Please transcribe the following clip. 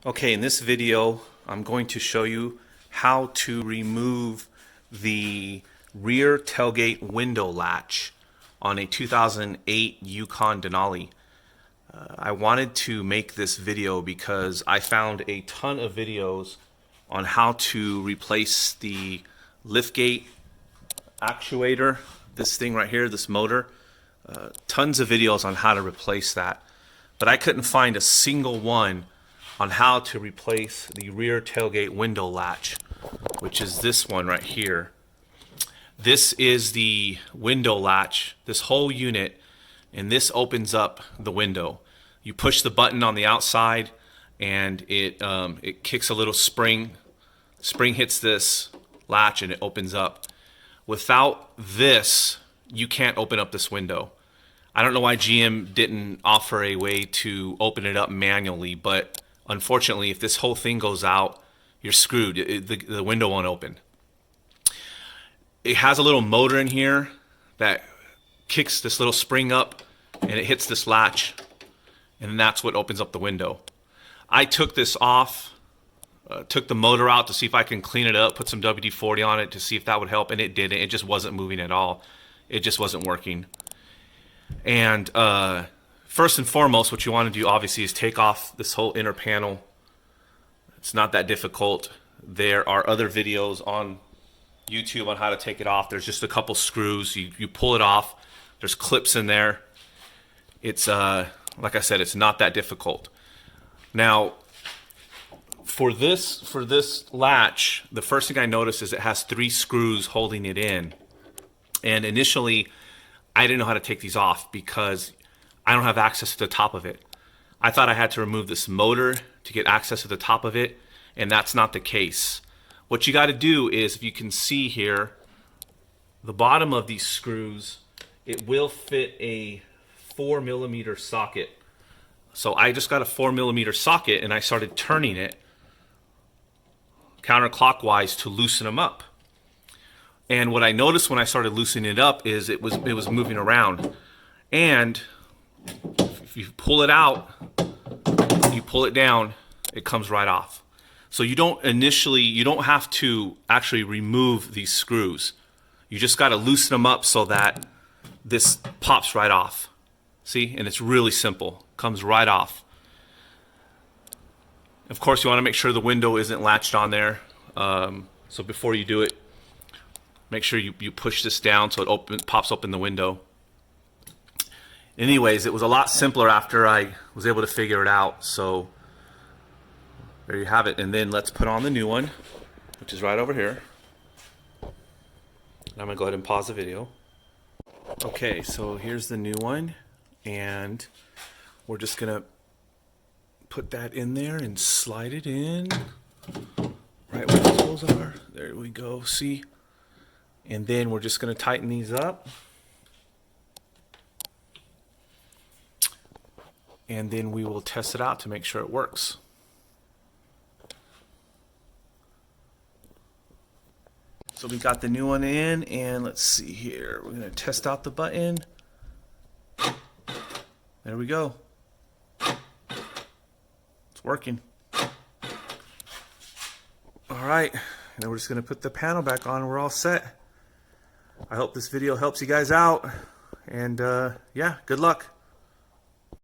Okay, in this video I'm going to show you how to remove the rear tailgate window latch on a 2008 Yukon Denali. I wanted to make this video because I found a ton of videos on how to replace the liftgate actuator, this thing right here, this motor. Tons of videos on how to replace that, but I couldn't find a single one on how to replace the rear tailgate window latch, which is this one right here. This is the window latch, this whole unit, and this opens up the window. You push the button on the outside and it kicks a little spring. Spring hits this latch and it opens up. Without this, you can't open up this window. I don't know why GM didn't offer a way to open it up manually, but unfortunately, if this whole thing goes out, you're screwed. The window won't open. It has a little motor in here that kicks this little spring up and it hits this latch, and that's what opens up the window. I took this off, took the motor out to see if I can clean it up, put some WD-40 on it to see if that would help, and it didn't. It just wasn't moving at all. It just wasn't working. And first and foremost, what you want to do obviously is take off this whole inner panel. It's not that difficult. There are other videos on YouTube on how to take it off. There's just a couple screws. You pull it off. There's clips in there. It's like I said, it's not that difficult. Now, for this latch, the first thing I noticed is it has 3 screws holding it in. And initially, I didn't know how to take these off because I don't have access to the top of it. I thought I had to remove this motor to get access to the top of it, and that's not the case. What you got to do is, if you can see here, the bottom of these screws, it will fit a 4mm socket. So I just got a 4mm socket and I started turning it counterclockwise to loosen them up. And what I noticed when I started loosening it up is it was moving around. And if you pull it out, you pull it down, it comes right off. So you don't have to actually remove these screws. You just got to loosen them up so that this pops right off. See? And it's really simple. Comes right off. Of course, you want to make sure the window isn't latched on there. So before you do it, make sure you push this down so it pops open the window. Anyways, it was a lot simpler after I was able to figure it out. So there you have it. And then let's put on the new one, which is right over here. And I'm going to go ahead and pause the video. Okay, so here's the new one. And we're just going to put that in there and slide it in right where the holes are. There we go. See? And then we're just going to tighten these up. And then we will test it out to make sure it works. So we got the new one in, and let's see here. We're going to test out the button. There we go. It's working. All right. Now we're just going to put the panel back on and we're all set. I hope this video helps you guys out. And yeah, good luck.